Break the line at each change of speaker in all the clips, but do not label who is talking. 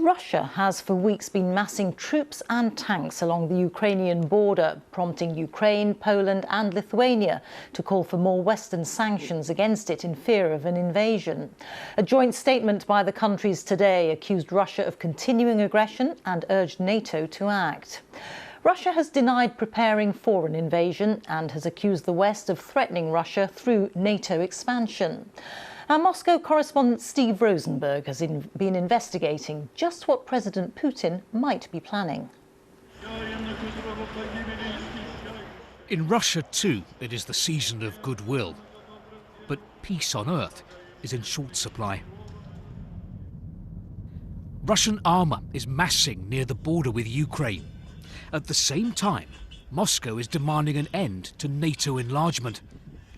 Russia has for weeks been massing troops and tanks along the Ukrainian border, prompting Ukraine, Poland and Lithuania to call for more Western sanctions against it in fear of an invasion. A joint statement by the countries today accused Russia of continuing aggression and urged NATO to act. Russia has denied preparing for an invasion and has accused the West of threatening Russia through NATO expansion. Our Moscow correspondent Steve Rosenberg has been investigating just what President Putin might be planning.
In Russia, too, it is the season of goodwill. But peace on earth is in short supply. Russian armour is massing near the border with Ukraine. At the same time, Moscow is demanding an end to NATO enlargement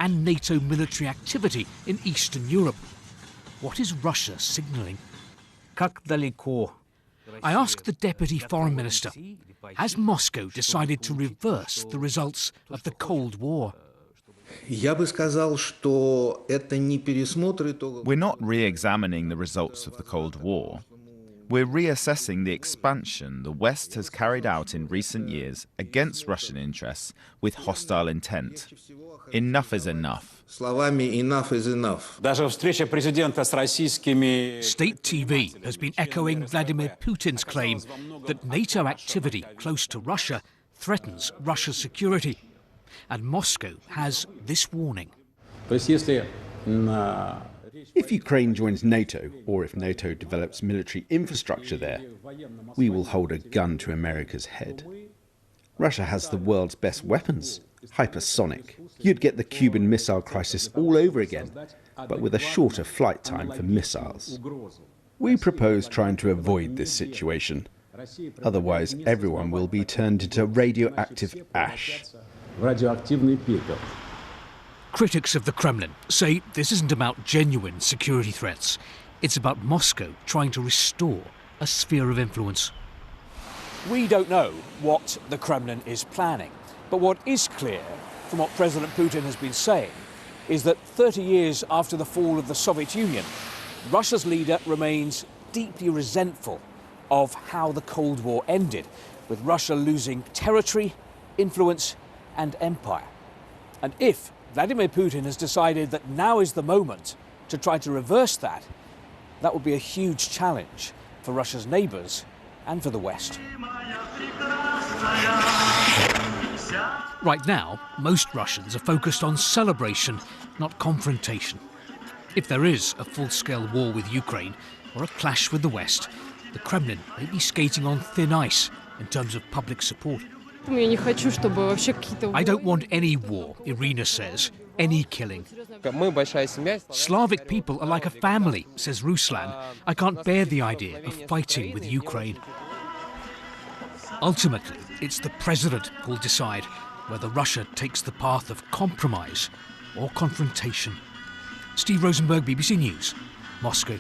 and NATO military activity in Eastern Europe. What is Russia signalling? I asked the Deputy Foreign Minister, has Moscow decided to reverse the results of the Cold War?
We're not re-examining the results of the Cold War. We're reassessing the expansion the West has carried out in recent years against Russian interests with hostile intent. Enough is enough.
State TV has been echoing Vladimir Putin's claim that NATO activity close to Russia threatens Russia's security. And Moscow has this warning.
If Ukraine joins NATO, or if NATO develops military infrastructure there, we will hold a gun to America's head. Russia has the world's best weapons, hypersonic. You'd get the Cuban Missile Crisis all over again, but with a shorter flight time for missiles. We propose trying to avoid this situation. Otherwise, everyone will be turned into radioactive ash.
Critics of the Kremlin say this isn't about genuine security threats. It's about Moscow trying to restore a sphere of influence.
We don't know what the Kremlin is planning, but what is clear from what President Putin has been saying is that 30 years after the fall of the Soviet Union, Russia's leader remains deeply resentful of how the Cold War ended, with Russia losing territory, influence and empire. And if Vladimir Putin has decided that now is the moment to try to reverse that, that would be a huge challenge for Russia's neighbours and for the West.
Right now, most Russians are focused on celebration, not confrontation. If there is a full-scale war with Ukraine or a clash with the West, the Kremlin may be skating on thin ice in terms of public support. I don't want any war, Irina says, any killing. Slavic people are like a family, says Ruslan. I can't bear the idea of fighting with Ukraine. Ultimately, it's the president who'll decide whether Russia takes the path of compromise or confrontation. Steve Rosenberg, BBC News, Moscow.